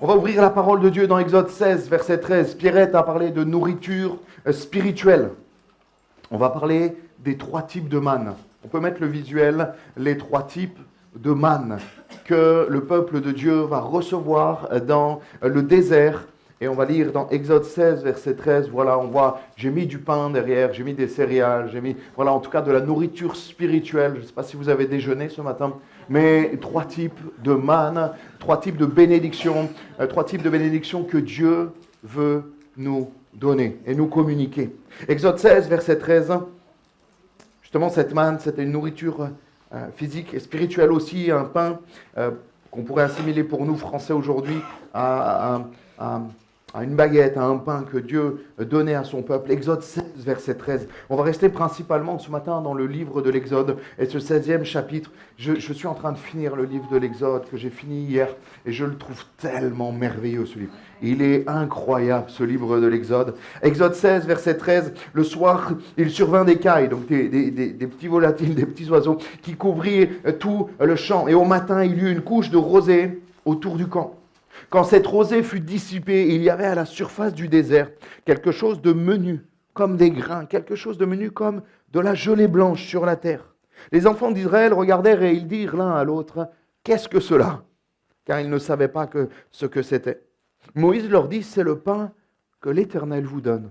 On va ouvrir la parole de Dieu dans Exode 16, verset 13. Pierrette a parlé de nourriture spirituelle. On va parler des 3 types de manne. On peut mettre le visuel, les 3 types de manne que le peuple de Dieu va recevoir dans le désert. Et on va lire dans Exode 16, verset 13, voilà, on voit, j'ai mis du pain derrière, j'ai mis des céréales, j'ai mis, voilà, en tout cas de la nourriture spirituelle. Je ne sais pas si vous avez déjeuné ce matin, mais 3 types de manne, 3 types de bénédictions, 3 types de bénédictions que Dieu veut nous donner et nous communiquer. Exode 16, verset 13, justement cette manne, c'était une nourriture physique et spirituelle aussi, un pain qu'on pourrait assimiler pour nous Français aujourd'hui à une baguette, à un pain que Dieu donnait à son peuple. Exode 16, verset 13. On va rester principalement ce matin dans le livre de l'Exode et ce 16e chapitre. Je suis en train de finir le livre de l'Exode que j'ai fini hier et je le trouve tellement merveilleux ce livre. Il est incroyable ce livre de l'Exode. Exode 16, verset 13. Le soir, il survint des cailles, donc des petits volatiles, des petits oiseaux qui couvrirent tout le champ. Et au matin, il y eut une couche de rosée autour du camp. Quand cette rosée fut dissipée, il y avait à la surface du désert quelque chose de menu, comme des grains, quelque chose de menu comme de la gelée blanche sur la terre. Les enfants d'Israël regardèrent et ils dirent l'un à l'autre, « Qu'est-ce que cela ?» Car ils ne savaient pas ce que c'était. Moïse leur dit, « C'est le pain que l'Éternel vous donne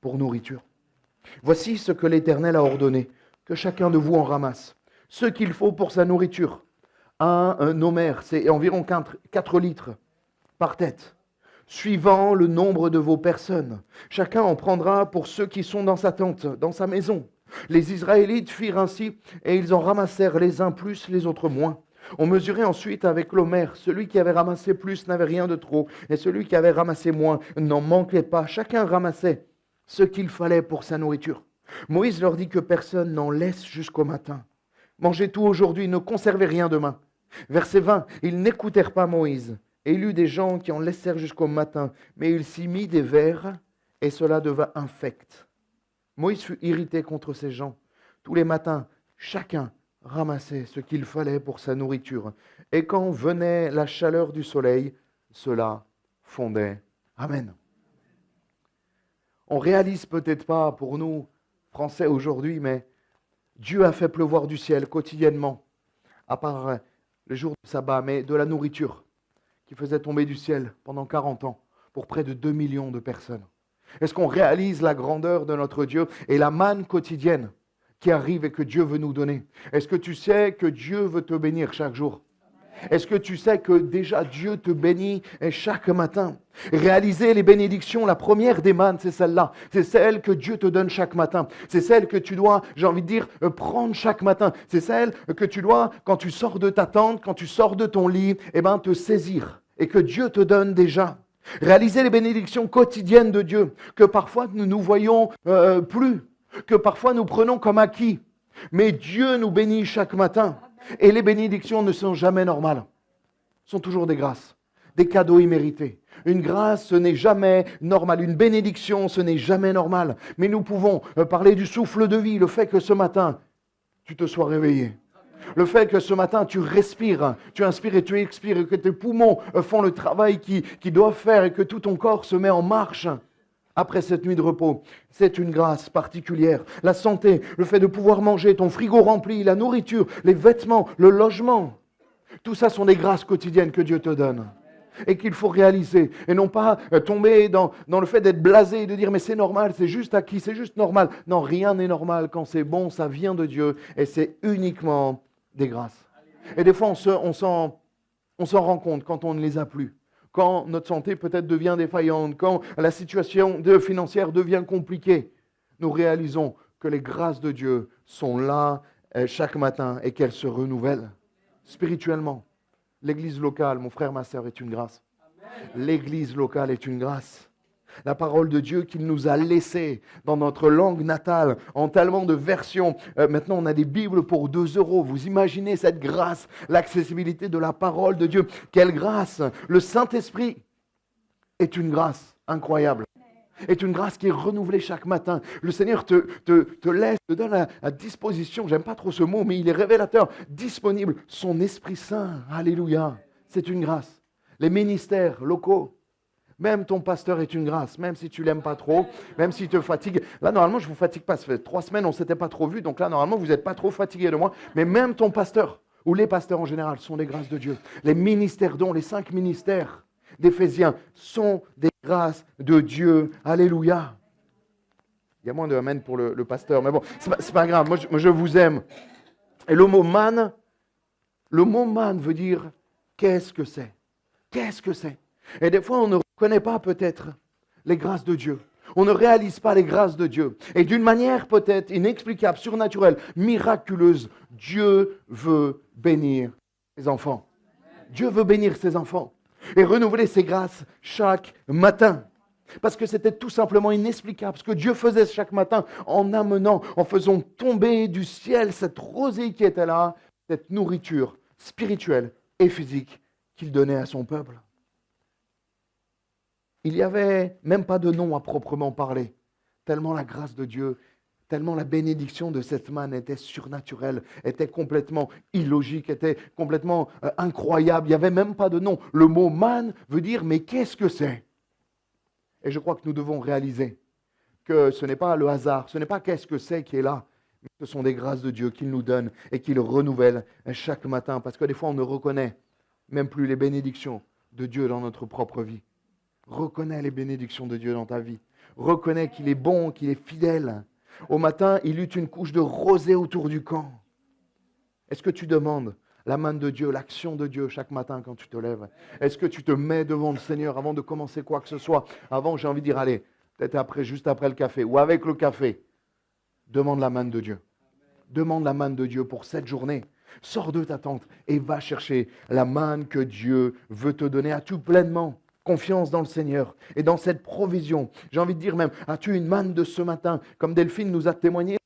pour nourriture. Voici ce que l'Éternel a ordonné, que chacun de vous en ramasse, ce qu'il faut pour sa nourriture. Un homère, c'est environ 4 litres. Par tête, suivant le nombre de vos personnes. Chacun en prendra pour ceux qui sont dans sa tente, dans sa maison. Les Israélites firent ainsi, et ils en ramassèrent les uns plus, les autres moins. On mesurait ensuite avec l'homère. Celui qui avait ramassé plus n'avait rien de trop, et celui qui avait ramassé moins n'en manquait pas. Chacun ramassait ce qu'il fallait pour sa nourriture. Moïse leur dit que personne n'en laisse jusqu'au matin. Mangez tout aujourd'hui, ne conservez rien demain. Verset 20, ils n'écoutèrent pas Moïse. Et il y eut des gens qui en laissèrent jusqu'au matin, mais il s'y mit des vers, et cela devint infect. Moïse fut irrité contre ces gens. Tous les matins, chacun ramassait ce qu'il fallait pour sa nourriture. Et quand venait la chaleur du soleil, cela fondait. Amen. On réalise peut-être pas pour nous, Français aujourd'hui, mais Dieu a fait pleuvoir du ciel quotidiennement, à part le jour du sabbat, mais de la nourriture qui faisait tomber du ciel pendant 40 ans pour près de 2 millions de personnes. Est-ce qu'on réalise la grandeur de notre Dieu et la manne quotidienne qui arrive et que Dieu veut nous donner? Est-ce que tu sais que Dieu veut te bénir chaque jour? Est-ce que tu sais que déjà Dieu te bénit chaque matin? Réaliser les bénédictions, la première des mannes, c'est celle-là. C'est celle que Dieu te donne chaque matin. C'est celle que tu dois, j'ai envie de dire, prendre chaque matin. C'est celle que tu dois, quand tu sors de ta tente, quand tu sors de ton lit, te saisir. Et que Dieu te donne déjà. Réaliser les bénédictions quotidiennes de Dieu, que parfois nous ne voyons plus, que parfois nous prenons comme acquis. Mais Dieu nous bénit chaque matin. Et les bénédictions ne sont jamais normales. Ce sont toujours des grâces, des cadeaux immérités. Une grâce, ce n'est jamais normal. Une bénédiction, ce n'est jamais normal. Mais nous pouvons parler du souffle de vie, le fait que ce matin, tu te sois réveillé. Le fait que ce matin, tu respires, tu inspires et tu expires, et que tes poumons font le travail qu'ils doivent faire et que tout ton corps se met en marche. Après cette nuit de repos, c'est une grâce particulière. La santé, le fait de pouvoir manger, ton frigo rempli, la nourriture, les vêtements, le logement. Tout ça sont des grâces quotidiennes que Dieu te donne et qu'il faut réaliser. Et non pas tomber dans le fait d'être blasé et de dire « mais c'est normal, c'est juste acquis, c'est juste normal ». Non, rien n'est normal. Quand c'est bon, ça vient de Dieu et c'est uniquement des grâces. Et des fois, on s'en rend compte quand on ne les a plus. Quand notre santé peut-être devient défaillante, quand la situation financière devient compliquée, nous réalisons que les grâces de Dieu sont là chaque matin et qu'elles se renouvellent spirituellement. L'église locale, mon frère, ma sœur, est une grâce. L'église locale est une grâce. La parole de Dieu qu'il nous a laissée dans notre langue natale, en tellement de versions. Maintenant, on a des Bibles pour 2 €. Vous imaginez cette grâce, l'accessibilité de la parole de Dieu. Quelle grâce! Le Saint-Esprit est une grâce incroyable. Est une grâce qui est renouvelée chaque matin. Le Seigneur te laisse, te donne à disposition, j'aime pas trop ce mot, mais il est révélateur, disponible, son Esprit Saint. Alléluia! C'est une grâce. les ministères locaux. Même ton pasteur est une grâce, même si tu ne l'aimes pas trop, même s'il te fatigue. Là, normalement, je ne vous fatigue pas. Ça fait 3 semaines, on ne s'était pas trop vu. Donc là, normalement, vous n'êtes pas trop fatigué de moi. Mais même ton pasteur, ou les pasteurs en général, sont des grâces de Dieu. Les ministères dont les 5 ministères d'Éphésiens sont des grâces de Dieu. Alléluia. Il y a moins de amen pour le pasteur. Mais bon, c'est pas grave. Moi, je vous aime. Et le mot man veut dire qu'est-ce que c'est? Qu'est-ce que c'est? Et des fois, on ne reconnaît pas peut-être les grâces de Dieu. On ne réalise pas les grâces de Dieu. Et d'une manière peut-être inexplicable, surnaturelle, miraculeuse, Dieu veut bénir ses enfants. Dieu veut bénir ses enfants et renouveler ses grâces chaque matin. Parce que c'était tout simplement inexplicable. Ce que Dieu faisait chaque matin en faisant tomber du ciel cette rosée qui était là, cette nourriture spirituelle et physique qu'il donnait à son peuple. Il n'y avait même pas de nom à proprement parler, tellement la grâce de Dieu, tellement la bénédiction de cette manne était surnaturelle, était complètement illogique, était complètement incroyable. Il n'y avait même pas de nom. Le mot manne veut dire mais qu'est-ce que c'est? Et je crois que nous devons réaliser que ce n'est pas le hasard, ce n'est pas qu'est-ce que c'est qui est là, mais ce sont des grâces de Dieu qu'il nous donne et qu'il renouvelle chaque matin. Parce que des fois on ne reconnaît même plus les bénédictions de Dieu dans notre propre vie. Reconnais les bénédictions de Dieu dans ta vie. Reconnais qu'il est bon, qu'il est fidèle. Au matin, il eut une couche de rosée autour du camp. Est-ce que tu demandes la main de Dieu, l'action de Dieu chaque matin quand tu te lèves? Est-ce que tu te mets devant le Seigneur avant de commencer quoi que ce soit? Avant, j'ai envie de dire, allez, peut-être après, juste après le café ou avec le café. Demande la main de Dieu. Demande la main de Dieu pour cette journée. Sors de ta tente et va chercher la manne que Dieu veut te donner à tout pleinement. Confiance dans le Seigneur et dans cette provision. J'ai envie de dire même, as-tu une manne de ce matin? Comme Delphine nous a témoigné,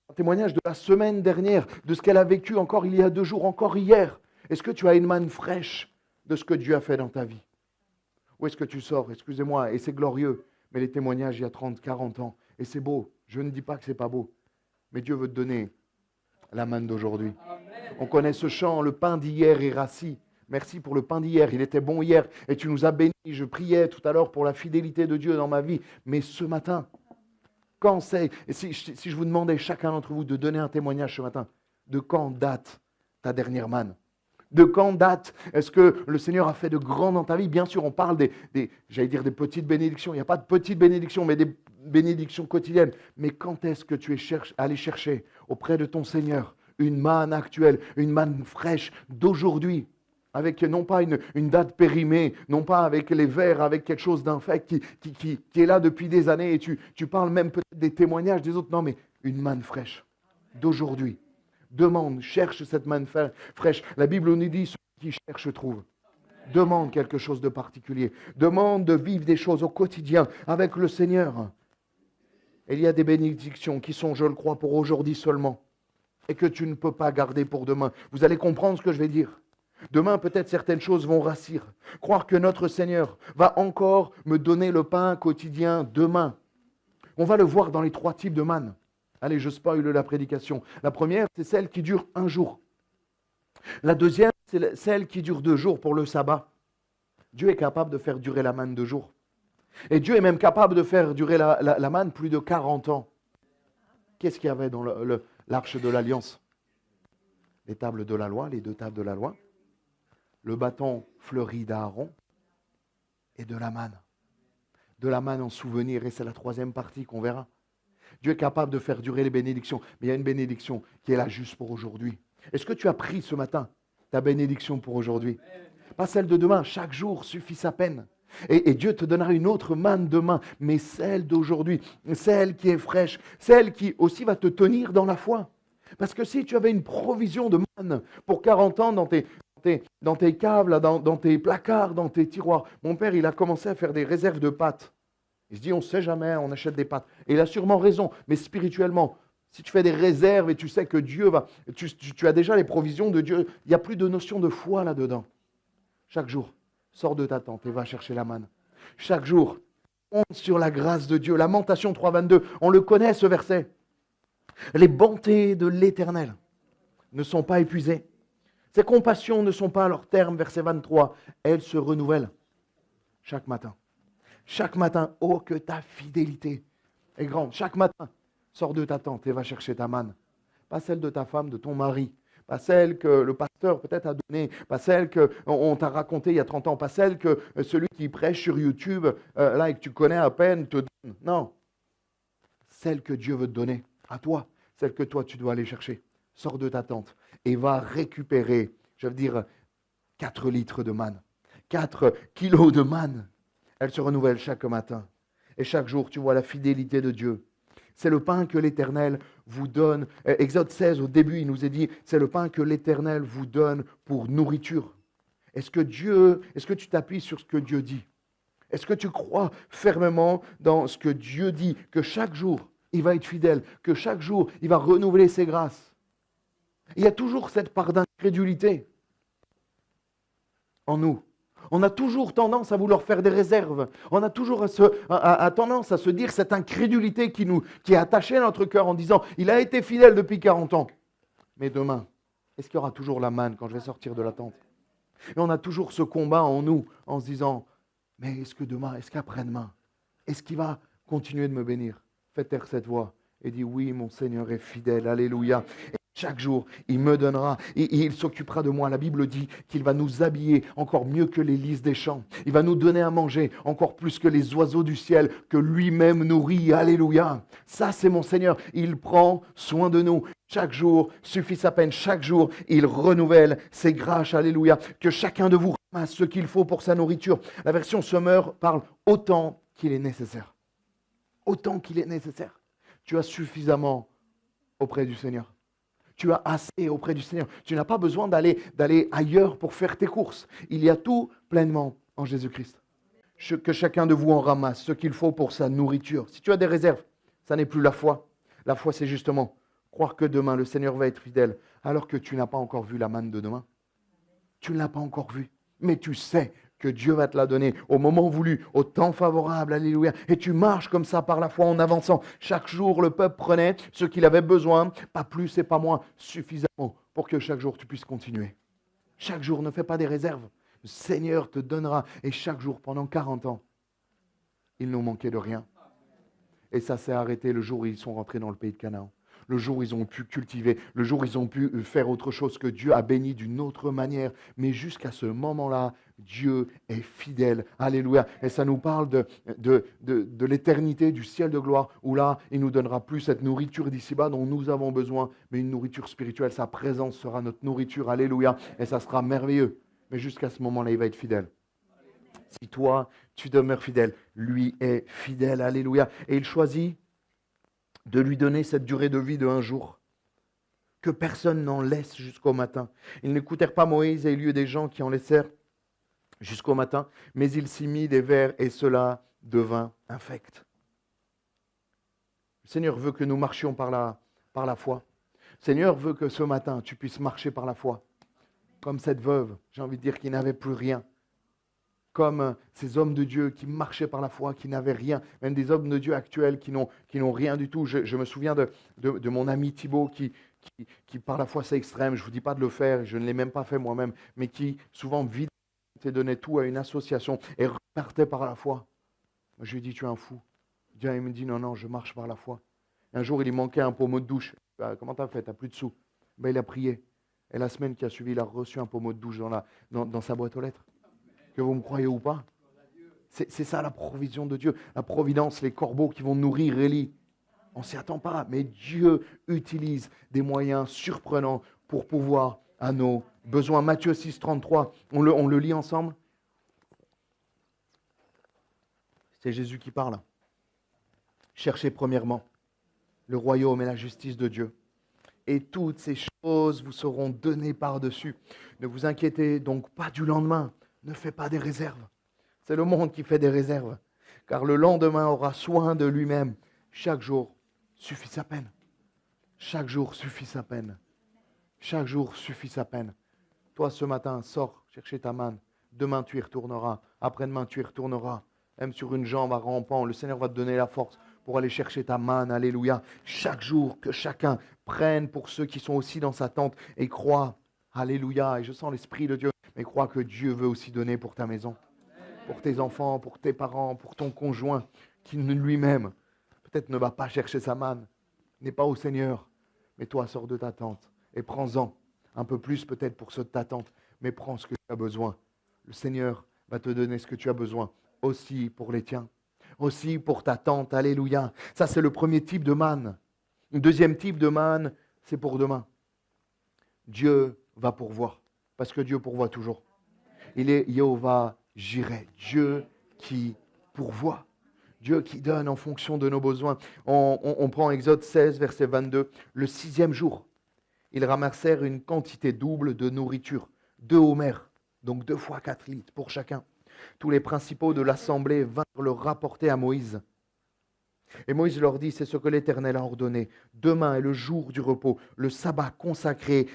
un témoignage de la semaine dernière, de ce qu'elle a vécu encore il y a 2 jours, encore hier. Est-ce que tu as une manne fraîche de ce que Dieu a fait dans ta vie? Où est-ce que tu sors? Excusez-moi, et c'est glorieux, mais les témoignages il y a 30, 40 ans, et c'est beau. Je ne dis pas que c'est pas beau, mais Dieu veut te donner la manne d'aujourd'hui. On connaît ce chant, le pain d'hier est rassis. Merci pour le pain d'hier, il était bon hier et tu nous as bénis. Je priais tout à l'heure pour la fidélité de Dieu dans ma vie. Mais ce matin, quand c'est, et si je vous demandais chacun d'entre vous de donner un témoignage ce matin, de quand date ta dernière manne? De quand date est-ce que le Seigneur a fait de grand dans ta vie? Bien sûr, on parle des petites bénédictions. Il n'y a pas de petites bénédictions, mais des bénédictions quotidiennes. Mais quand est-ce que tu es allé chercher auprès de ton Seigneur une manne actuelle, une manne fraîche d'aujourd'hui? Avec non pas une date périmée, non pas avec les vers, avec quelque chose d'infect qui est là depuis des années et tu parles même peut-être des témoignages des autres. Non, mais une manne fraîche d'aujourd'hui. Demande, cherche cette manne fraîche. La Bible nous dit, celui qui cherche trouve. Demande quelque chose de particulier. Demande de vivre des choses au quotidien avec le Seigneur. Et il y a des bénédictions qui sont, je le crois, pour aujourd'hui seulement et que tu ne peux pas garder pour demain. Vous allez comprendre ce que je vais dire. Demain, peut-être certaines choses vont rassir. Croire que notre Seigneur va encore me donner le pain quotidien demain. On va le voir dans les 3 types de manne. Allez, je spoil la prédication. La première, c'est celle qui dure 1 jour. La deuxième, c'est celle qui dure 2 jours pour le sabbat. Dieu est capable de faire durer la manne 2 jours. Et Dieu est même capable de faire durer la manne plus de 40 ans. Qu'est-ce qu'il y avait dans l'arche de l'Alliance? Les tables de la loi, les 2 tables de la loi. Le bâton fleuri d'Aaron et de la manne. De la manne en souvenir, et c'est la 3e partie qu'on verra. Dieu est capable de faire durer les bénédictions, mais il y a une bénédiction qui est là juste pour aujourd'hui. Est-ce que tu as pris ce matin ta bénédiction pour aujourd'hui? Pas celle de demain, chaque jour suffit sa peine. Et Dieu te donnera une autre manne demain, mais celle d'aujourd'hui, celle qui est fraîche, celle qui aussi va te tenir dans la foi. Parce que si tu avais une provision de manne pour 40 ans dans tes caves, là, dans tes placards, dans tes tiroirs. Mon père, il a commencé à faire des réserves de pâtes. Il se dit, on ne sait jamais, on achète des pâtes. Et il a sûrement raison, mais spirituellement, si tu fais des réserves et tu sais que Dieu va... Tu as déjà les provisions de Dieu, il n'y a plus de notion de foi là-dedans. Chaque jour, sors de ta tente et va chercher la manne. Chaque jour, compte sur la grâce de Dieu. Lamentation 3,22, on le connaît ce verset. Les bontés de l'Éternel ne sont pas épuisées. Ses compassions ne sont pas à leur terme, verset 23. Elles se renouvellent chaque matin. Chaque matin, oh que ta fidélité est grande. Chaque matin, sors de ta tente et va chercher ta manne. Pas celle de ta femme, de ton mari. Pas celle que le pasteur peut-être a donnée. Pas celle qu'on t'a racontée il y a 30 ans. Pas celle que celui qui prêche sur YouTube, là, et que tu connais à peine, te donne. Non. Celle que Dieu veut te donner à toi. Celle que toi, tu dois aller chercher. Sors de ta tente et va récupérer, je veux dire, 4 litres de manne. 4 kilos de manne. Elle se renouvelle chaque matin. Et chaque jour, tu vois la fidélité de Dieu. C'est le pain que l'Éternel vous donne. Exode 16, au début, il nous est dit, c'est le pain que l'Éternel vous donne pour nourriture. Est-ce que tu t'appuies sur ce que Dieu dit? Est-ce que tu crois fermement dans ce que Dieu dit, que chaque jour, il va être fidèle, que chaque jour, il va renouveler ses grâces? Il y a toujours cette part d'incrédulité en nous. On a toujours tendance à vouloir faire des réserves. On a toujours tendance à se dire cette incrédulité qui est attachée à notre cœur en disant « Il a été fidèle depuis 40 ans. Mais demain, est-ce qu'il y aura toujours la manne quand je vais sortir de la tente ?» Et on a toujours ce combat en nous en se disant « Mais est-ce que demain, est-ce qu'après-demain, est-ce qu'il va continuer de me bénir ?» Fais taire cette voix et dis « Oui, mon Seigneur est fidèle. Alléluia. » Chaque jour, il me donnera et il s'occupera de moi. La Bible dit qu'il va nous habiller encore mieux que les lys des champs. Il va nous donner à manger encore plus que les oiseaux du ciel, que lui-même nourrit. Alléluia. Ça, c'est mon Seigneur. Il prend soin de nous. Chaque jour suffit sa peine. Chaque jour, il renouvelle ses grâces. Alléluia. Que chacun de vous ramasse ce qu'il faut pour sa nourriture. La version Sommer parle autant qu'il est nécessaire. Autant qu'il est nécessaire. Tu as suffisamment auprès du Seigneur. Tu as assez auprès du Seigneur. Tu n'as pas besoin d'aller ailleurs pour faire tes courses. Il y a tout pleinement en Jésus-Christ. Que chacun de vous en ramasse ce qu'il faut pour sa nourriture. Si tu as des réserves, ça n'est plus la foi. La foi, c'est justement croire que demain, le Seigneur va être fidèle, alors que tu n'as pas encore vu la manne de demain. Tu ne l'as pas encore vue, mais tu sais que Dieu va te la donner au moment voulu, au temps favorable, alléluia. Et tu marches comme ça par la foi en avançant. Chaque jour, le peuple prenait ce qu'il avait besoin, pas plus et pas moins, suffisamment pour que chaque jour tu puisses continuer. Chaque jour, ne fais pas des réserves. Le Seigneur te donnera. Et chaque jour, pendant 40 ans, ils n'ont manqué de rien. Et ça s'est arrêté le jour où ils sont rentrés dans le pays de Canaan. Le jour où ils ont pu cultiver, le jour où ils ont pu faire autre chose, que Dieu a béni d'une autre manière. Mais jusqu'à ce moment-là, Dieu est fidèle. Alléluia. Et ça nous parle de l'éternité, du ciel de gloire, où là, il nous donnera plus cette nourriture d'ici-bas dont nous avons besoin, mais une nourriture spirituelle. Sa présence sera notre nourriture. Alléluia. Et ça sera merveilleux. Mais jusqu'à ce moment-là, il va être fidèle. Si toi, tu demeures fidèle, lui est fidèle. Alléluia. Et il choisit de lui donner cette durée de vie de 1 jour, que personne n'en laisse jusqu'au matin. Ils n'écoutèrent pas Moïse et il y eut des gens qui en laissèrent jusqu'au matin, mais il s'y mit des vers et cela devint infect. Le Seigneur veut que nous marchions par la foi. Le Seigneur veut que ce matin, tu puisses marcher par la foi. Comme cette veuve, j'ai envie de dire, qui n'avait plus rien. Comme ces hommes de Dieu qui marchaient par la foi, qui n'avaient rien, même des hommes de Dieu actuels qui n'ont rien du tout. Je me souviens de mon ami Thibaut qui par la foi c'est extrême, je ne vous dis pas de le faire, je ne l'ai même pas fait moi-même, mais qui souvent vide et donnait tout à une association et repartait par la foi. Moi, je lui ai dit, tu es un fou. Dieu il me dit, non, je marche par la foi. Un jour, il lui manquait un pommeau de douche. Comment tu as fait? Tu n'as plus de sous. Ben, il a prié. Et la semaine qui a suivi, il a reçu un pommeau de douche dans sa boîte aux lettres. Que vous me croyez ou pas, c'est ça la provision de Dieu. La providence, les corbeaux qui vont nourrir Élie. On ne s'y attend pas, mais Dieu utilise des moyens surprenants pour pouvoir à nos besoins. Matthieu 6, 33, on le lit ensemble. C'est Jésus qui parle. Cherchez premièrement le royaume et la justice de Dieu. Et toutes ces choses vous seront données par-dessus. Ne vous inquiétez donc pas du lendemain. Ne fais pas des réserves. C'est le monde qui fait des réserves. Car le lendemain aura soin de lui-même. Chaque jour suffit sa peine. Chaque jour suffit sa peine. Chaque jour suffit sa peine. Toi, ce matin, sors chercher ta manne. Demain, tu y retourneras. Après-demain, tu y retourneras. Même sur une jambe à rampant, le Seigneur va te donner la force pour aller chercher ta manne. Alléluia. Chaque jour, que chacun prenne pour ceux qui sont aussi dans sa tente et croient. Alléluia. Et je sens l'Esprit de Dieu. Mais crois que Dieu veut aussi donner pour ta maison, pour tes enfants, pour tes parents, pour ton conjoint, qui lui-même, peut-être ne va pas chercher sa manne, n'est pas au Seigneur. Mais toi, sors de ta tente et prends-en un peu plus peut-être pour ceux de ta tente, mais prends ce que tu as besoin. Le Seigneur va te donner ce que tu as besoin, aussi pour les tiens, aussi pour ta tente. Alléluia. Ça, c'est le premier type de manne. Le deuxième type de manne, c'est pour demain. Dieu va pourvoir, parce que Dieu pourvoit toujours. Il est Jéhovah Jireh, Dieu qui pourvoit. Dieu qui donne en fonction de nos besoins. On prend Exode 16, verset 22. Le 6e jour, ils ramassèrent une quantité double de nourriture, 2 homères, donc 2 fois 4 litres pour chacun. Tous les principaux de l'assemblée vinrent le rapporter à Moïse. Et Moïse leur dit, c'est ce que l'Éternel a ordonné. Demain est le jour du repos, le sabbat consacré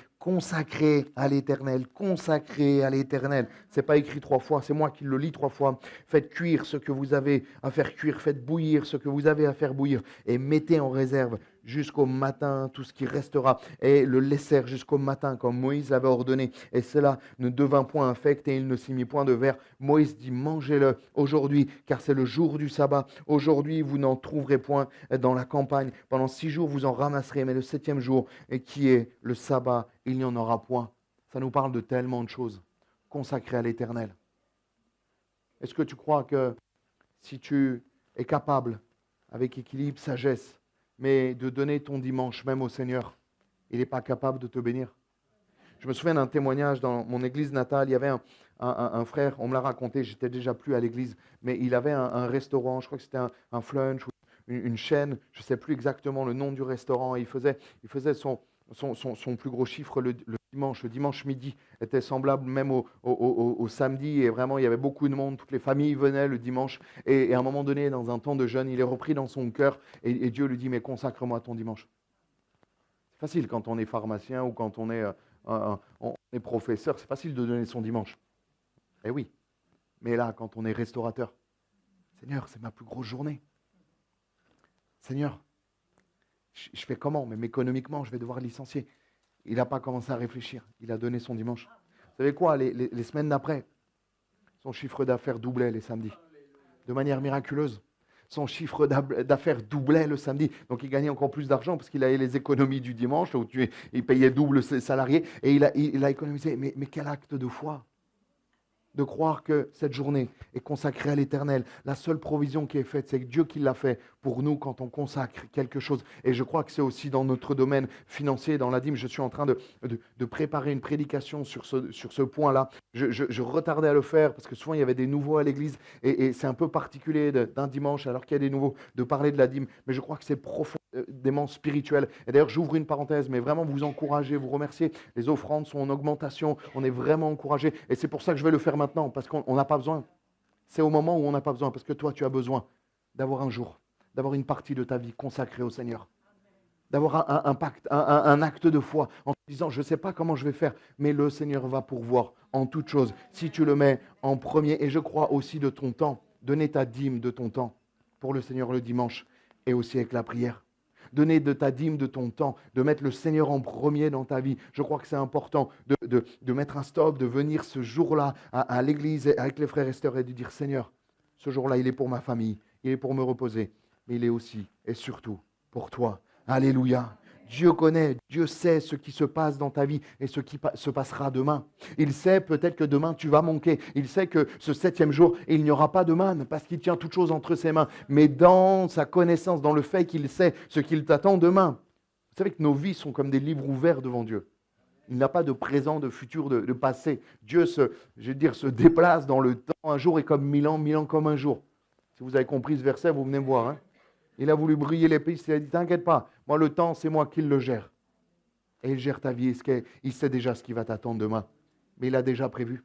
à l'Éternel, consacré à l'Éternel. Ce n'est pas écrit 3 fois, c'est moi qui le lis 3 fois. Faites cuire ce que vous avez à faire cuire, faites bouillir ce que vous avez à faire bouillir, et mettez en réserve jusqu'au matin tout ce qui restera, et le laissèrent jusqu'au matin, comme Moïse l'avait ordonné. Et cela ne devint point infect, et il ne s'y mit point de verre. Moïse dit, mangez-le aujourd'hui, car c'est le jour du sabbat. Aujourd'hui, vous n'en trouverez point dans la campagne. Pendant 6 jours, vous en ramasserez, mais le 7e jour, et qui est le sabbat, il n'y en aura point. Ça nous parle de tellement de choses consacrées à l'Éternel. Est-ce que tu crois que si tu es capable, avec équilibre, sagesse, mais de donner ton dimanche même au Seigneur, il n'est pas capable de te bénir? Je me souviens d'un témoignage dans mon église natale. Il y avait un frère, on me l'a raconté, j'étais déjà plus à l'église, mais il avait un restaurant, je crois que c'était un flunch, une chaîne, je ne sais plus exactement le nom du restaurant. Il faisait son plus gros chiffre le dimanche. Le dimanche midi était semblable même au samedi, et vraiment il y avait beaucoup de monde, toutes les familles venaient le dimanche, et à un moment donné, dans un temps de jeûne, il est repris dans son cœur, et Dieu lui dit, mais consacre-moi ton dimanche. C'est facile quand on est pharmacien ou quand on est professeur, c'est facile de donner son dimanche. Eh oui, mais là, quand on est restaurateur, Seigneur, c'est ma plus grosse journée. Seigneur, je fais comment? Même économiquement, je vais devoir licencier. Il n'a pas commencé à réfléchir. Il a donné son dimanche. Vous savez quoi? Les semaines d'après, son chiffre d'affaires doublait les samedis. De manière miraculeuse. Son chiffre d'affaires doublait le samedi. Donc il gagnait encore plus d'argent parce qu'il avait les économies du dimanche, où il payait double ses salariés. Et il a économisé. Mais quel acte de foi! De croire que cette journée est consacrée à l'Éternel. La seule provision qui est faite, c'est Dieu qui l'a fait pour nous quand on consacre quelque chose. Et je crois que c'est aussi dans notre domaine financier, dans la dîme. Je suis en train de préparer une prédication sur ce point-là. Je retardais à le faire parce que souvent il y avait des nouveaux à l'église, et c'est un peu particulier d'un dimanche alors qu'il y a des nouveaux de parler de la dîme. Mais je crois que c'est profondément spirituel. Et d'ailleurs, j'ouvre une parenthèse, mais vraiment vous encourager, vous remercier. Les offrandes sont en augmentation. On est vraiment encouragés. Et c'est pour ça que je vais le faire maintenant, parce qu'on n'a pas besoin. C'est au moment où on n'a pas besoin, parce que toi, tu as besoin d'avoir un jour, d'avoir une partie de ta vie consacrée au Seigneur, d'avoir un acte de foi en te disant, je ne sais pas comment je vais faire, mais le Seigneur va pourvoir en toute chose, si tu le mets en premier. Et je crois aussi de ton temps, donner ta dîme de ton temps pour le Seigneur le dimanche, et aussi avec la prière. Donner de ta dîme, de ton temps, de mettre le Seigneur en premier dans ta vie. Je crois que c'est important de mettre un stop, de venir ce jour-là à l'église avec les frères et sœurs et de dire, Seigneur, ce jour-là, il est pour ma famille, il est pour me reposer, mais il est aussi et surtout pour toi. Alléluia. Dieu connaît, Dieu sait ce qui se passe dans ta vie et ce qui se passera demain. Il sait peut-être que demain tu vas manquer. Il sait que ce 7e jour, il n'y aura pas de manne parce qu'il tient toutes choses entre ses mains. Mais dans sa connaissance, dans le fait qu'il sait ce qu'il t'attend demain. Vous savez que nos vies sont comme des livres ouverts devant Dieu. Il n'a pas de présent, de futur, de passé. Dieu se déplace dans le temps. Un jour est comme 1000 ans, 1000 ans comme un jour. Si vous avez compris ce verset, vous venez me voir. Il a voulu briller les pistes, il a dit, t'inquiète pas, moi le temps, c'est moi qui le gère. Et il gère ta vie, il sait déjà ce qui va t'attendre demain. Mais il a déjà prévu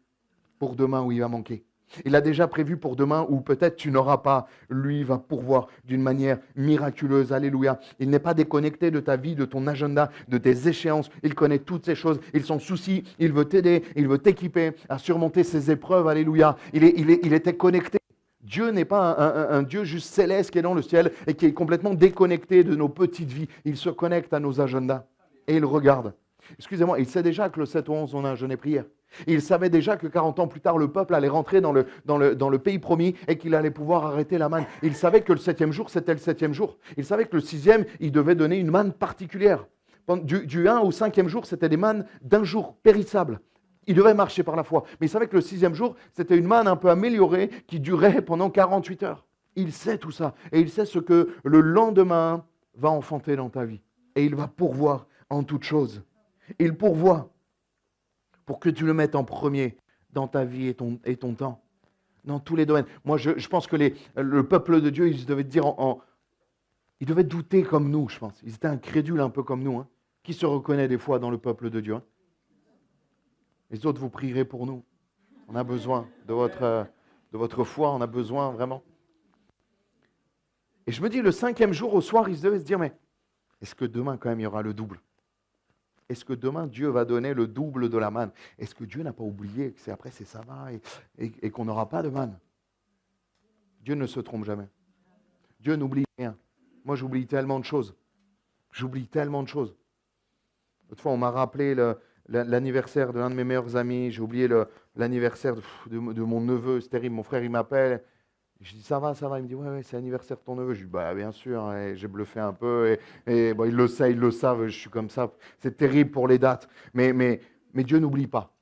pour demain où il va manquer. Il a déjà prévu pour demain où peut-être tu n'auras pas. Lui va pourvoir d'une manière miraculeuse. Alléluia. Il n'est pas déconnecté de ta vie, de ton agenda, de tes échéances. Il connaît toutes ces choses. Il s'en soucie. Il veut t'aider. Il veut t'équiper à surmonter ces épreuves. Alléluia. Il était connecté. Dieu n'est pas un Dieu juste céleste qui est dans le ciel et qui est complètement déconnecté de nos petites vies. Il se connecte à nos agendas et il regarde. Excusez-moi, il sait déjà que le 7 au 11, on a un jeûne et prière. Il savait déjà que 40 ans plus tard, le peuple allait rentrer dans le pays promis et qu'il allait pouvoir arrêter la manne. Il savait que le 7e jour, c'était le 7e jour. Il savait que le 6e, il devait donner une manne particulière. Du 1 au 5e jour, c'était des mannes d'un jour, périssables. Il devait marcher par la foi. Mais il savait que le 6e jour, c'était une manne un peu améliorée qui durait pendant 48 heures. Il sait tout ça. Et il sait ce que le lendemain va enfanter dans ta vie. Et il va pourvoir en toutes choses. Il pourvoit pour que tu le mettes en premier dans ta vie et ton temps, dans tous les domaines. Moi, je pense que le peuple de Dieu, ils devaient dire ils devaient douter comme nous, je pense. Ils étaient incrédules un peu comme nous. Hein. Qui se reconnaît des fois dans le peuple de Dieu, hein? Les autres, vous prierez pour nous. On a besoin de votre foi, on a besoin vraiment. Et je me dis, le 5e jour, au soir, ils devaient se dire, mais est-ce que demain, quand même, il y aura le double? Est-ce que demain, Dieu va donner le double de la manne? Est-ce que Dieu n'a pas oublié que après, c'est ça va et qu'on n'aura pas de manne? Dieu ne se trompe jamais. Dieu n'oublie rien. Moi, j'oublie tellement de choses. J'oublie tellement de choses. L'autre fois, on m'a rappelé l'anniversaire de l'un de mes meilleurs amis. J'ai oublié l'anniversaire de mon neveu. C'est terrible. Mon frère, il m'appelle. Je dis, ça va, ça va. Il me dit, ouais, c'est l'anniversaire de ton neveu. Je dis, bah, bien sûr. Hein, et j'ai bluffé un peu. Et bon, ils le savent, je suis comme ça. C'est terrible pour les dates. Mais Dieu n'oublie pas.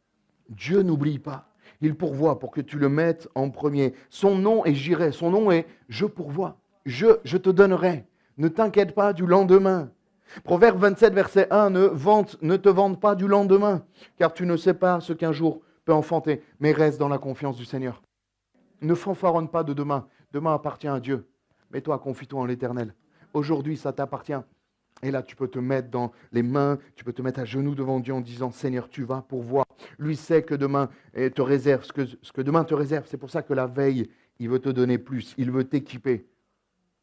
Dieu n'oublie pas. Il pourvoit pour que tu le mettes en premier. Son nom est j'irai. Son nom est je pourvois. Je te donnerai. Ne t'inquiète pas du lendemain. Proverbe 27, verset 1, ne te vante pas du lendemain, car tu ne sais pas ce qu'un jour peut enfanter, mais reste dans la confiance du Seigneur. Ne fanfaronne pas de demain. Demain appartient à Dieu. Mais toi, confie-toi en l'Éternel. Aujourd'hui, ça t'appartient. Et là, tu peux te mettre dans les mains, tu peux te mettre à genoux devant Dieu en disant, Seigneur, tu vas pourvoir. Lui sait que demain te réserve, ce que demain te réserve. C'est pour ça que la veille, il veut te donner plus. Il veut t'équiper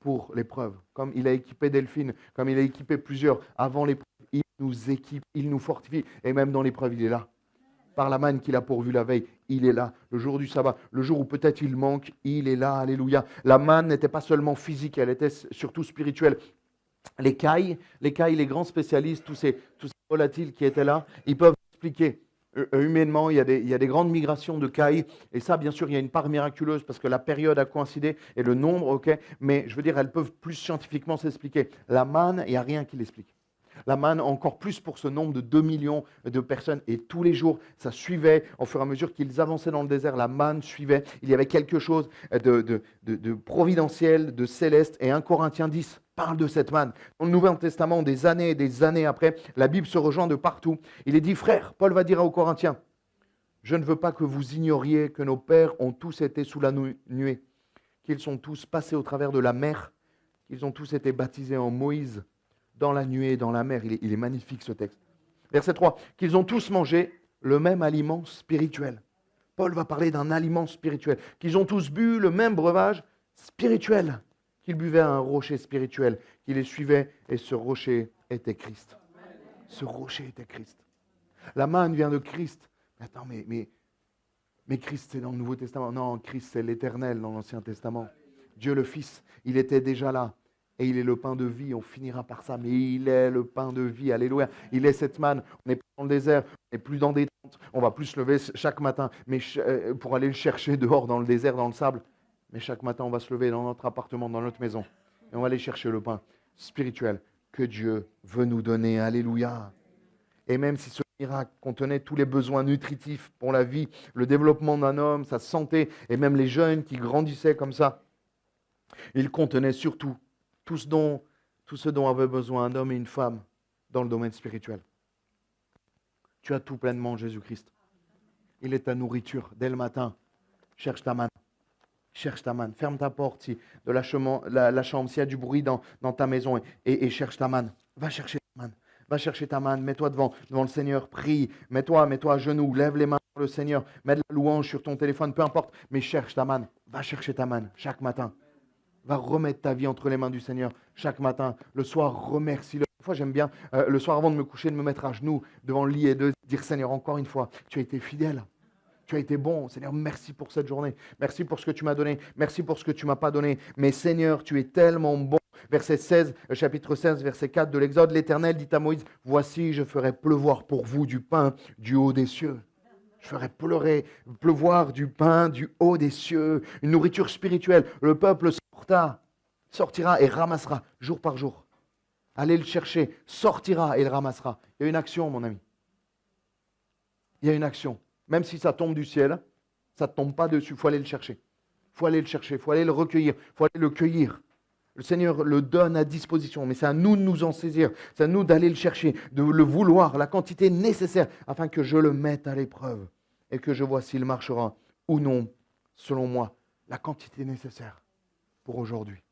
pour l'épreuve. Comme il a équipé Delphine, comme il a équipé plusieurs avant l'épreuve. Il nous équipe, il nous fortifie. Et même dans l'épreuve, il est là. Par la manne qu'il a pourvu la veille, il est là. Le jour du sabbat, le jour où peut-être il manque, il est là. Alléluia. La manne n'était pas seulement physique, elle était surtout spirituelle. Les cailles, les grands spécialistes, tous ces volatiles qui étaient là, ils peuvent expliquer. Humainement, il y a des grandes migrations de cailles. Et ça, bien sûr, il y a une part miraculeuse parce que la période a coïncidé et le nombre, ok. Mais je veux dire, elles peuvent plus scientifiquement s'expliquer. La manne, il n'y a rien qui l'explique. La manne, encore plus pour ce nombre de 2 millions de personnes. Et tous les jours, ça suivait. Au fur et à mesure qu'ils avançaient dans le désert, la manne suivait. Il y avait quelque chose de providentiel, de céleste. Et 1 Corinthiens 10 parle de cette manne. Dans le Nouveau Testament, des années et des années après, la Bible se rejoint de partout. Il est dit, frères, Paul va dire aux Corinthiens, je ne veux pas que vous ignoriez que nos pères ont tous été sous la nuée, qu'ils sont tous passés au travers de la mer, qu'ils ont tous été baptisés en Moïse, dans la nuée, dans la mer. Il est magnifique ce texte. Verset 3, qu'ils ont tous mangé le même aliment spirituel. Paul va parler d'un aliment spirituel. Qu'ils ont tous bu le même breuvage spirituel. Qu'ils buvaient à un rocher spirituel, qui les suivait, et ce rocher était Christ. Ce rocher était Christ. La manne vient de Christ. Attends, mais Christ, c'est dans le Nouveau Testament. Non, Christ, c'est l'Éternel dans l'Ancien Testament. Dieu le Fils, il était déjà là. Et il est le pain de vie, on finira par ça, mais il est le pain de vie, alléluia. Il est cette manne, on n'est plus dans le désert, on n'est plus dans des tentes, on va plus se lever chaque matin mais pour aller le chercher dehors dans le désert, dans le sable. Mais chaque matin, on va se lever dans notre appartement, dans notre maison, et on va aller chercher le pain spirituel que Dieu veut nous donner, alléluia. Et même si ce miracle contenait tous les besoins nutritifs pour la vie, le développement d'un homme, sa santé, et même les jeunes qui grandissaient comme ça, il contenait surtout tout ce dont avait besoin un homme et une femme dans le domaine spirituel. Tu as tout pleinement en Jésus-Christ. Il est ta nourriture dès le matin. Cherche ta manne. Cherche ta manne. Ferme ta porte si de la chambre, s'il y a du bruit dans ta maison et cherche ta manne. Va chercher ta manne. Va chercher ta manne. Mets-toi devant le Seigneur. Prie. Mets-toi à genoux. Lève les mains pour le Seigneur. Mets de la louange sur ton téléphone. Peu importe. Mais cherche ta manne. Va chercher ta manne chaque matin. Va remettre ta vie entre les mains du Seigneur chaque matin. Le soir, remercie-le. Une fois, j'aime bien, le soir avant de me coucher, de me mettre à genoux devant le lit et de dire, Seigneur, encore une fois, tu as été fidèle. Tu as été bon. Seigneur, merci pour cette journée. Merci pour ce que tu m'as donné. Merci pour ce que tu ne m'as pas donné. Mais Seigneur, tu es tellement bon. chapitre 16, verset 4 de l'Exode, l'Éternel dit à Moïse, « Voici, je ferai pleuvoir pour vous du pain du haut des cieux. » Je ferai pleuvoir du pain du haut des cieux, une nourriture spirituelle. Le peuple sortira et ramassera jour par jour. Allez le chercher, sortira et le ramassera. Il y a une action, mon ami. Il y a une action. Même si ça tombe du ciel, ça ne tombe pas dessus. Il faut aller le chercher. Il faut aller le chercher, il faut aller le recueillir, il faut aller le cueillir. Le Seigneur le donne à disposition, mais c'est à nous de nous en saisir. C'est à nous d'aller le chercher, de le vouloir, la quantité nécessaire, afin que je le mette à l'épreuve et que je vois s'il marchera ou non, selon moi, la quantité nécessaire pour aujourd'hui.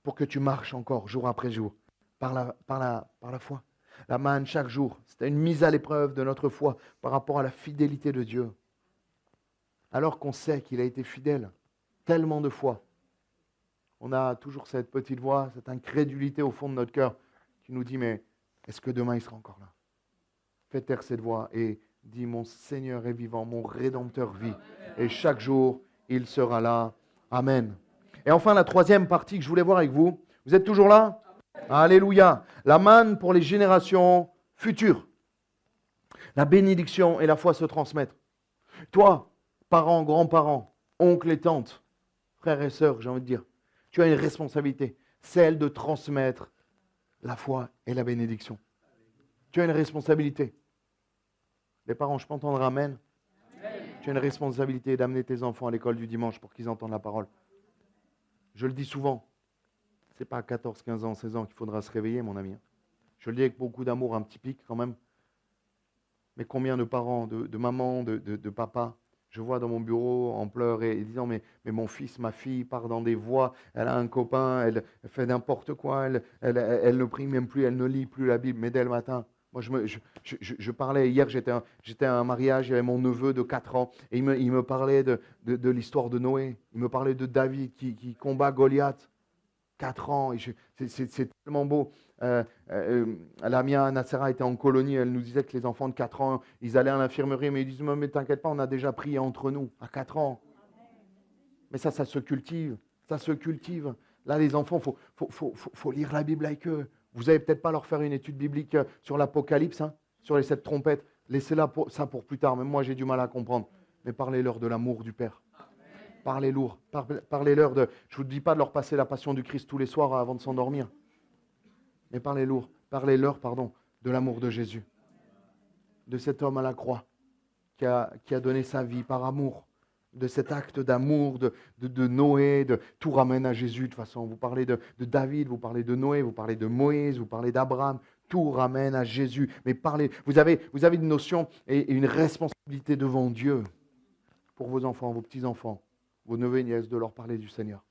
Pour que tu marches encore jour après jour, par la foi. La manne chaque jour, c'était une mise à l'épreuve de notre foi par rapport à la fidélité de Dieu. Alors qu'on sait qu'il a été fidèle tellement de fois, on a toujours cette petite voix, cette incrédulité au fond de notre cœur qui nous dit, mais est-ce que demain il sera encore là? Fais taire cette voix et dis, mon Seigneur est vivant, mon Rédempteur vit. Et chaque jour, il sera là. Amen. Et enfin, la troisième partie que je voulais voir avec vous. Vous êtes toujours là? Alléluia. La manne pour les générations futures. La bénédiction et la foi se transmettent. Toi, parents, grands-parents, oncles et tantes, frères et sœurs, j'ai envie de dire, tu as une responsabilité, celle de transmettre la foi et la bénédiction. Tu as une responsabilité. Les parents, je peux entendre amen. Tu as une responsabilité d'amener tes enfants à l'école du dimanche pour qu'ils entendent la parole. Je le dis souvent, ce n'est pas à 14, 15 ans, 16 ans qu'il faudra se réveiller, mon ami. Je le dis avec beaucoup d'amour, un petit pic quand même. Mais combien de parents, de mamans, de papas, je vois dans mon bureau en pleurs et disant mais mon fils, ma fille part dans des voies, elle a un copain, elle fait n'importe quoi, elle ne prie même plus, elle ne lit plus la Bible, mais dès le matin. Moi, je parlais, hier j'étais à un mariage, il y avait mon neveu de 4 ans, et il me parlait de l'histoire de Noé, il me parlait de David qui combat Goliath, 4 ans, et c'est tellement beau. Lamia Nassera était en colonie, elle nous disait que les enfants de 4 ans, ils allaient à l'infirmerie, mais ils disent, mais t'inquiète pas, on a déjà prié entre nous, à 4 ans. Mais ça se cultive, ça se cultive. Là, les enfants, faut lire la Bible avec eux. Vous n'allez peut-être pas leur faire une étude biblique sur l'Apocalypse, hein, sur les 7 trompettes. Laissez-la ça pour plus tard, même moi j'ai du mal à comprendre. Mais parlez-leur de l'amour du Père. Parlez-leur de... Je ne vous dis pas de leur passer la passion du Christ tous les soirs avant de s'endormir. Mais parlez-leur, de l'amour de Jésus. De cet homme à la croix qui a donné sa vie par amour. De cet acte d'amour de Noé, tout ramène à Jésus de toute façon. Vous parlez de David, vous parlez de Noé, vous parlez de Moïse, vous parlez d'Abraham. Tout ramène à Jésus. Mais vous avez une notion et une responsabilité devant Dieu pour vos enfants, vos petits-enfants, vos neveux et nièces, de leur parler du Seigneur.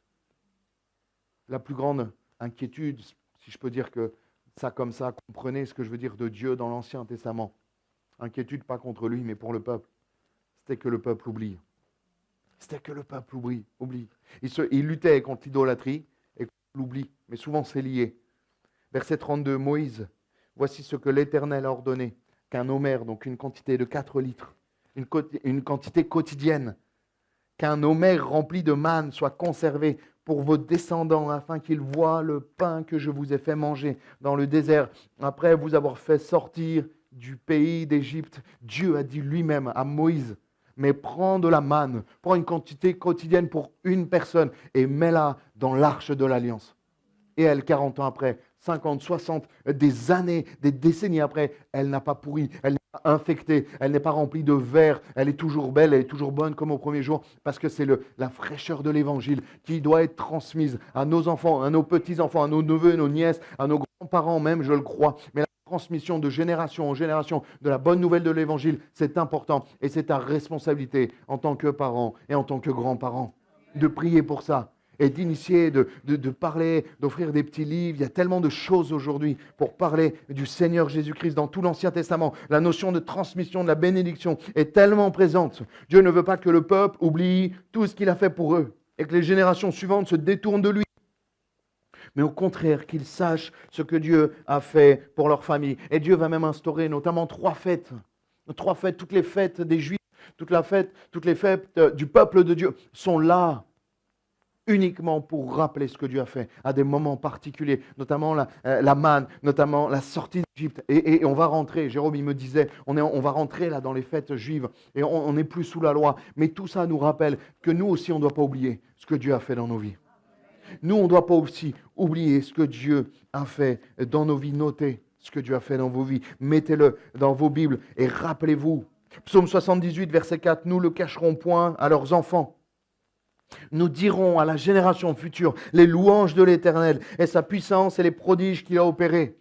La plus grande inquiétude, si je peux dire que ça comme ça, comprenez ce que je veux dire de Dieu dans l'Ancien Testament. Inquiétude pas contre lui, mais pour le peuple. C'était que le peuple oublie. C'était que le peuple oublie. Il luttait contre l'idolâtrie et contre l'oubli, mais souvent c'est lié. Verset 32, Moïse, voici ce que l'Éternel a ordonné, qu'un homère, donc une quantité de 4 litres, une quantité quotidienne, qu'un homère rempli de manne soit conservé pour vos descendants, afin qu'ils voient le pain que je vous ai fait manger dans le désert, après vous avoir fait sortir du pays d'Égypte. Dieu a dit lui-même à Moïse, mais prends de la manne, prends une quantité quotidienne pour une personne et mets-la dans l'arche de l'Alliance. Et elle, 40 ans après, 50, 60, des années, des décennies après, elle n'a pas pourri, elle n'est pas infectée, elle n'est pas remplie de vers, elle est toujours belle, elle est toujours bonne comme au premier jour, parce que c'est la fraîcheur de l'Évangile qui doit être transmise à nos enfants, à nos petits-enfants, à nos neveux, nos nièces, à nos grands-parents même, je le crois. Mais la transmission de génération en génération de la bonne nouvelle de l'Évangile, c'est important et c'est ta responsabilité en tant que parent et en tant que grand-parent de prier pour ça. Et d'initier, de parler, d'offrir des petits livres. Il y a tellement de choses aujourd'hui pour parler du Seigneur Jésus-Christ dans tout l'Ancien Testament. La notion de transmission, de la bénédiction est tellement présente. Dieu ne veut pas que le peuple oublie tout ce qu'il a fait pour eux et que les générations suivantes se détournent de lui. Mais au contraire, qu'ils sachent ce que Dieu a fait pour leur famille. Et Dieu va même instaurer notamment 3 fêtes. 3 fêtes, toutes les fêtes des Juifs, toutes les fêtes du peuple de Dieu sont là. uniquement pour rappeler ce que Dieu a fait à des moments particuliers, notamment la manne, notamment la sortie d'Égypte. Et on va rentrer, Jérôme il me disait, on va rentrer là dans les fêtes juives et on n'est plus sous la loi. Mais tout ça nous rappelle que nous aussi on ne doit pas oublier ce que Dieu a fait dans nos vies. Nous on ne doit pas aussi oublier ce que Dieu a fait dans nos vies. Notez ce que Dieu a fait dans vos vies. Mettez-le dans vos Bibles et rappelez-vous. Psaume 78, verset 4, nous le cacherons point à leurs enfants. Nous dirons à la génération future les louanges de l'Éternel et sa puissance et les prodiges qu'il a opérés.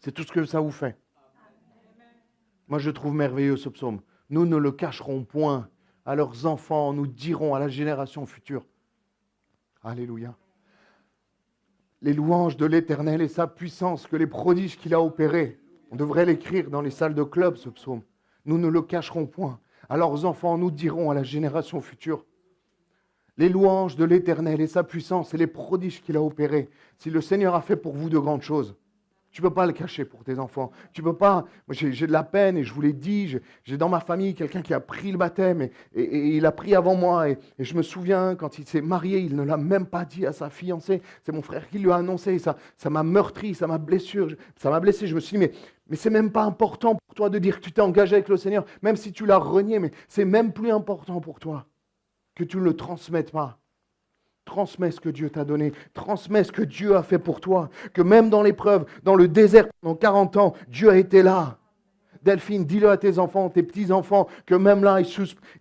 C'est tout ce que ça vous fait. Moi, je trouve merveilleux ce psaume. Nous ne le cacherons point à leurs enfants. Nous dirons à la génération future. Alléluia. Les louanges de l'Éternel et sa puissance, que les prodiges qu'il a opérés. On devrait l'écrire dans les salles de club, ce psaume. Nous ne le cacherons point à leurs enfants. Nous dirons à la génération future. Les louanges de l'Éternel et sa puissance et les prodiges qu'il a opérés. Si le Seigneur a fait pour vous de grandes choses, tu ne peux pas le cacher pour tes enfants. Tu peux pas. Moi, j'ai de la peine et je vous l'ai dit. J'ai dans ma famille quelqu'un qui a pris le baptême et il a pris avant moi. Et je me souviens, quand il s'est marié, il ne l'a même pas dit à sa fiancée. C'est mon frère qui lui a annoncé. Ça m'a meurtri, ça m'a blessé. Je me suis dit, mais c'est même pas important pour toi de dire que tu t'es engagé avec le Seigneur, même si tu l'as renié. Mais c'est même plus important pour toi que tu ne le transmettes pas. Transmets ce que Dieu t'a donné. Transmets ce que Dieu a fait pour toi. Que même dans l'épreuve, dans le désert, pendant 40 ans, Dieu a été là. Delphine, dis-le à tes enfants, tes petits-enfants, que même là,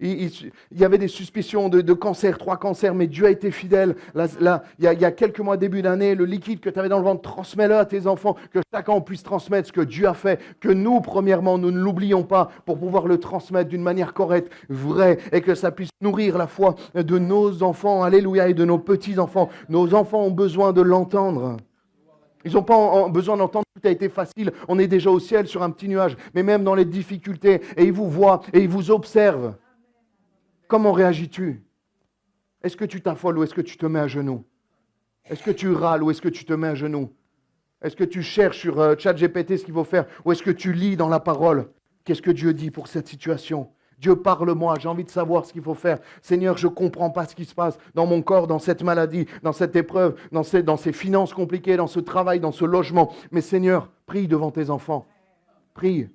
il y avait des suspicions de cancer, 3 cancers, mais Dieu a été fidèle. Là, il y a quelques mois, début d'année, le liquide que tu avais dans le ventre, transmets-le à tes enfants, que chacun puisse transmettre ce que Dieu a fait, que nous, premièrement, nous ne l'oublions pas pour pouvoir le transmettre d'une manière correcte, vraie, et que ça puisse nourrir la foi de nos enfants, alléluia, et de nos petits-enfants. Nos enfants ont besoin de l'entendre. Ils n'ont pas besoin d'entendre que tout a été facile, on est déjà au ciel sur un petit nuage. Mais même dans les difficultés, et ils vous voient, et ils vous observent. Comment réagis-tu? Est-ce que tu t'affoles ou est-ce que tu te mets à genoux? Est-ce que tu râles ou est-ce que tu te mets à genoux? Est-ce que tu cherches sur ChatGPT ce qu'il faut faire? Ou est-ce que tu lis dans la parole? Qu'est-ce que Dieu dit pour cette situation? Dieu, parle-moi, j'ai envie de savoir ce qu'il faut faire. Seigneur, je ne comprends pas ce qui se passe dans mon corps, dans cette maladie, dans cette épreuve, dans ces finances compliquées, dans ce travail, dans ce logement. Mais Seigneur, prie devant tes enfants. Prie.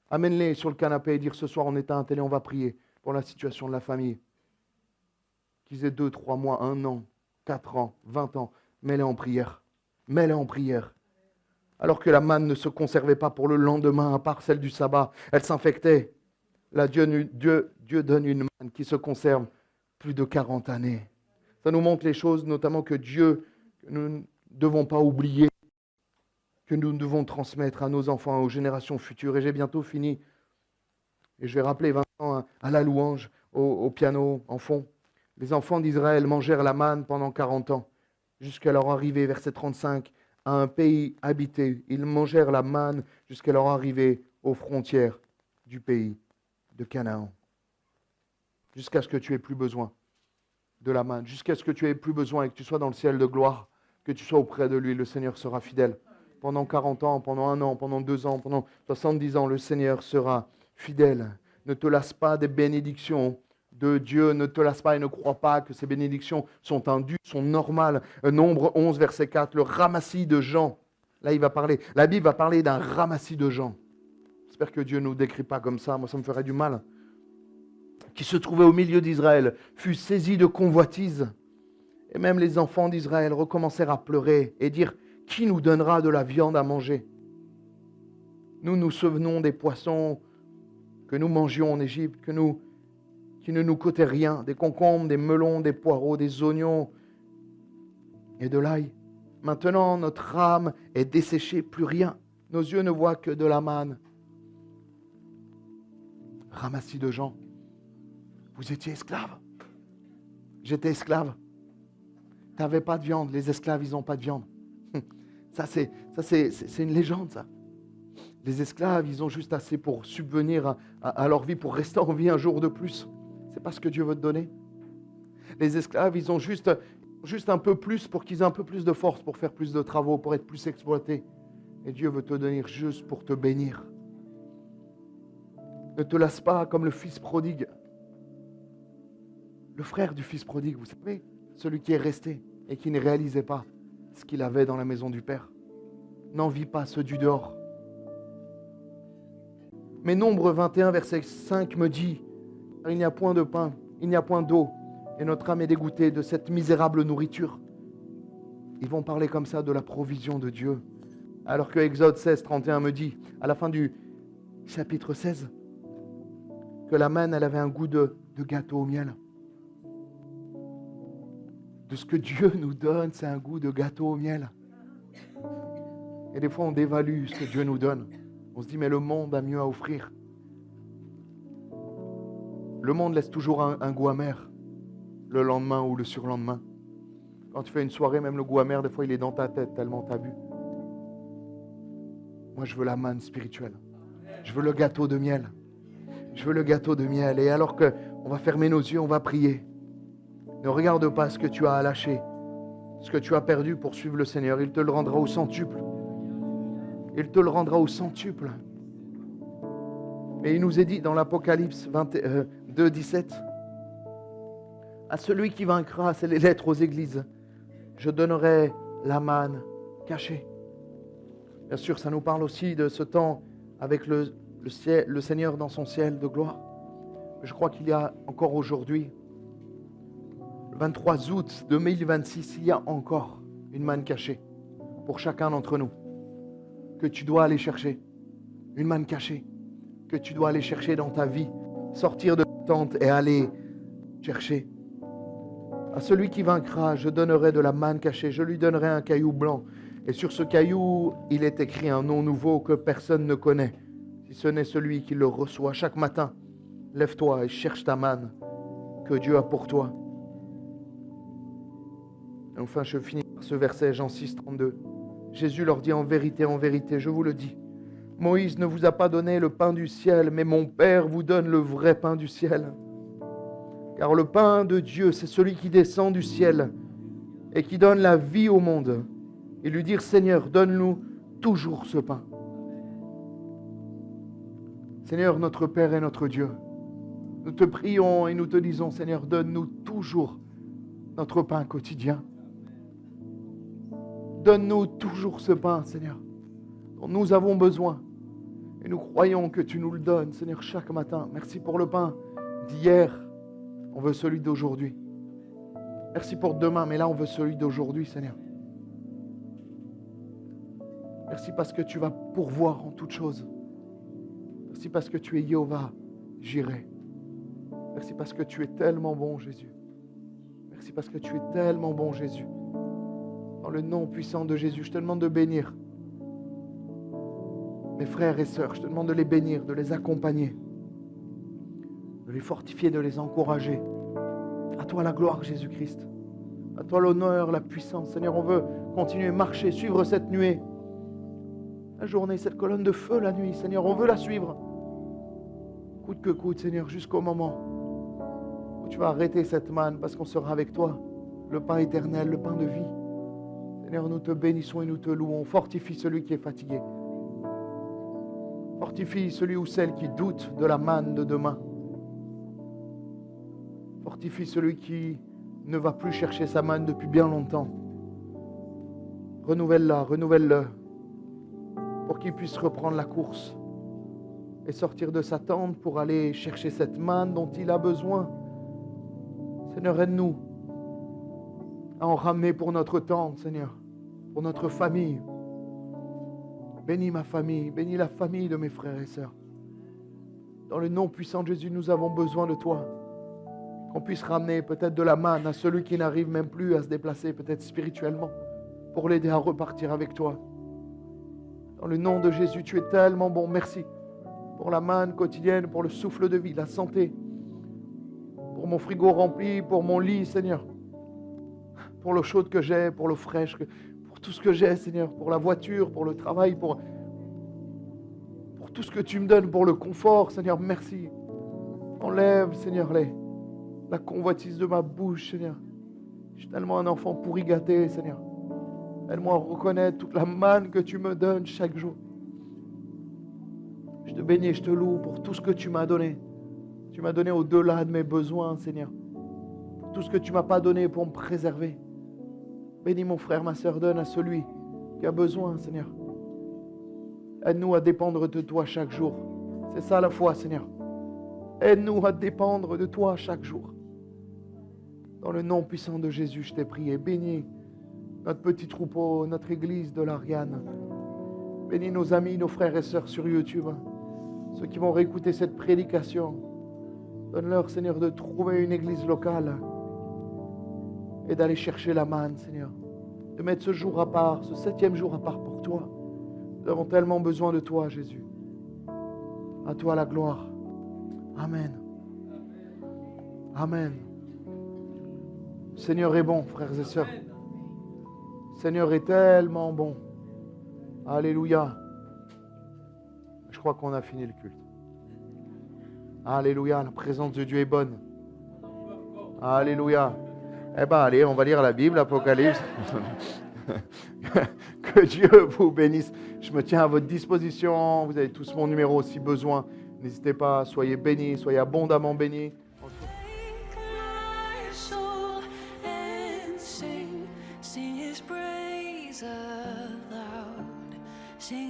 Amène-les sur le canapé et dire ce soir on éteint la télé, on va prier pour la situation de la famille. Qu'ils aient 2, 3 mois, 1 an, 4 ans, 20 ans. Mets-les en prière. Mets-les en prière. Alors que la manne ne se conservait pas pour le lendemain, à part celle du sabbat, elle s'infectait. Là, Dieu donne une manne qui se conserve plus de 40 années. Ça nous montre les choses, notamment que Dieu, que nous ne devons pas oublier, que nous devons transmettre à nos enfants, aux générations futures. Et j'ai bientôt fini. Et je vais rappeler Vincent à la louange, au piano, en fond. Les enfants d'Israël mangèrent la manne pendant 40 ans, jusqu'à leur arrivée, verset 35, à un pays habité. Ils mangèrent la manne jusqu'à leur arrivée aux frontières du pays de Canaan, jusqu'à ce que tu aies plus besoin de la manne, jusqu'à ce que tu aies plus besoin et que tu sois dans le ciel de gloire, que tu sois auprès de lui, le Seigneur sera fidèle. Pendant 40 ans, pendant 1 an, pendant 2 ans, pendant 70 ans, le Seigneur sera fidèle. Ne te lasse pas des bénédictions de Dieu, ne te lasse pas et ne crois pas que ces bénédictions sont indues, sont normales. Nombre 11, verset 4, le ramassis de gens. Là, la Bible va parler d'un ramassis de gens. J'espère que Dieu ne nous décrit pas comme ça, moi ça me ferait du mal. Qui se trouvait au milieu d'Israël, fut saisi de convoitise. Et même les enfants d'Israël recommencèrent à pleurer et dire, qui nous donnera de la viande à manger? Nous nous souvenons des poissons que nous mangions en Égypte, qui ne nous coûtaient rien, des concombres, des melons, des poireaux, des oignons et de l'ail. Maintenant, notre âme est desséchée, plus rien. Nos yeux ne voient que de la manne. Ramassis de gens. Vous étiez esclaves. J'étais esclave. Tu n'avais pas de viande. Les esclaves, ils n'ont pas de viande. Ça, c'est une légende, ça. Les esclaves, ils ont juste assez pour subvenir à leur vie, pour rester en vie un jour de plus. C'est pas ce que Dieu veut te donner. Les esclaves, ils ont juste un peu plus pour qu'ils aient un peu plus de force, pour faire plus de travaux, pour être plus exploités. Et Dieu veut te donner juste pour te bénir. Ne te lasse pas comme le fils prodigue. Le frère du fils prodigue, vous savez, celui qui est resté et qui ne réalisait pas ce qu'il avait dans la maison du Père. N'envie pas ceux du dehors. Mais Nombre 21, verset 5 me dit, il n'y a point de pain, il n'y a point d'eau, et notre âme est dégoûtée de cette misérable nourriture. Ils vont parler comme ça de la provision de Dieu. Alors que Exode 16, 31 me dit, à la fin du chapitre 16, que la manne, elle avait un goût de gâteau au miel. De ce que Dieu nous donne, c'est un goût de gâteau au miel. Et des fois, on dévalue ce que Dieu nous donne. On se dit, mais le monde a mieux à offrir. Le monde laisse toujours un goût amer, le lendemain ou le surlendemain. Quand tu fais une soirée, même le goût amer, des fois, il est dans ta tête tellement t'as bu. Moi, je veux la manne spirituelle. Je veux le gâteau de miel. Je veux le gâteau de miel. Et alors qu'on va fermer nos yeux, on va prier. Ne regarde pas ce que tu as lâché, ce que tu as perdu pour suivre le Seigneur. Il te le rendra au centuple. Il te le rendra au centuple. Et il nous est dit dans l'Apocalypse 2, 17, à celui qui vaincra, c'est les lettres aux églises, je donnerai la manne cachée. Bien sûr, ça nous parle aussi de ce temps avec le Seigneur dans son ciel de gloire. Je crois qu'il y a encore aujourd'hui, le 23 août 2026, il y a encore une manne cachée pour chacun d'entre nous que tu dois aller chercher. Une manne cachée que tu dois aller chercher dans ta vie. Sortir de ta tente et aller chercher. À celui qui vaincra, je donnerai de la manne cachée. Je lui donnerai un caillou blanc. Et sur ce caillou, il est écrit un nom nouveau que personne ne connaît, si ce n'est celui qui le reçoit. Chaque matin, lève-toi et cherche ta manne que Dieu a pour toi. Et enfin, je finis par ce verset, Jean 6, 32. Jésus leur dit, en vérité, je vous le dis, Moïse ne vous a pas donné le pain du ciel, mais mon Père vous donne le vrai pain du ciel. Car le pain de Dieu, c'est celui qui descend du ciel et qui donne la vie au monde. Et lui dire, Seigneur, donne-nous toujours ce pain. Seigneur, notre Père et notre Dieu, nous te prions et nous te disons, Seigneur, donne-nous toujours notre pain quotidien. Donne-nous toujours ce pain, Seigneur, dont nous avons besoin. Et nous croyons que tu nous le donnes, Seigneur, chaque matin. Merci pour le pain d'hier. On veut celui d'aujourd'hui. Merci pour demain, mais là, on veut celui d'aujourd'hui, Seigneur. Merci parce que tu vas pourvoir en toutes choses. Merci parce que tu es Jéhovah, Jireh. Merci parce que tu es tellement bon, Jésus. Merci parce que tu es tellement bon, Jésus. Dans le nom puissant de Jésus, je te demande de bénir mes frères et sœurs. Je te demande de les bénir, de les accompagner, de les fortifier, de les encourager. À toi la gloire, Jésus-Christ. À toi l'honneur, la puissance. Seigneur, on veut continuer à marcher, suivre cette nuée. La journée, cette colonne de feu la nuit. Seigneur, on veut la suivre. Coûte que coûte, Seigneur, jusqu'au moment où tu vas arrêter cette manne parce qu'on sera avec toi. Le pain éternel, le pain de vie. Seigneur, nous te bénissons et nous te louons. Fortifie celui qui est fatigué. Fortifie celui ou celle qui doute de la manne de demain. Fortifie celui qui ne va plus chercher sa manne depuis bien longtemps. Renouvelle-la, renouvelle-le, pour qu'il puisse reprendre la course et sortir de sa tente pour aller chercher cette manne dont il a besoin. Seigneur, aide-nous à en ramener pour notre tente, Seigneur, pour notre famille. Bénis ma famille, bénis la famille de mes frères et sœurs. Dans le nom puissant de Jésus, nous avons besoin de toi. Qu'on puisse ramener peut-être de la manne à celui qui n'arrive même plus à se déplacer, peut-être spirituellement, pour l'aider à repartir avec toi. Dans le nom de Jésus, tu es tellement bon. Merci pour la manne quotidienne, pour le souffle de vie, la santé, pour mon frigo rempli, pour mon lit, Seigneur, pour l'eau chaude que j'ai, pour l'eau fraîche, pour tout ce que j'ai, Seigneur, pour la voiture, pour le travail, pour tout ce que tu me donnes, pour le confort, Seigneur, merci. Enlève, Seigneur, la convoitise de ma bouche, Seigneur. Je suis tellement un enfant pourri gâté, Seigneur. Aide-moi à reconnaître toute la manne que tu me donnes chaque jour. Je te bénis, je te loue pour tout ce que tu m'as donné. Tu m'as donné au-delà de mes besoins, Seigneur. pour tout ce que tu ne m'as pas donné pour me préserver. Bénis mon frère, ma sœur, donne à celui qui a besoin, Seigneur. Aide-nous à dépendre de toi chaque jour. C'est ça la foi, Seigneur. Aide-nous à dépendre de toi chaque jour. Dans le nom puissant de Jésus, je t'ai prié. Bénis notre petit troupeau, notre église de l'Ariane. Bénis nos amis, nos frères et sœurs sur YouTube. Ceux qui vont réécouter cette prédication. Donne-leur, Seigneur, de trouver une église locale et d'aller chercher la manne, Seigneur. De mettre ce jour à part, ce 7e jour à part pour toi. Nous avons tellement besoin de toi, Jésus. À toi la gloire. Amen. Amen. Seigneur est bon, frères et sœurs. Seigneur est tellement bon. Alléluia. Je crois qu'on a fini le culte. Alléluia, la présence de Dieu est bonne. Alléluia. Eh bien, allez, on va lire la Bible, Apocalypse. Que Dieu vous bénisse. Je me tiens à votre disposition. Vous avez tous mon numéro si besoin. N'hésitez pas, soyez bénis, soyez abondamment bénis. Sing his praise aloud. Sing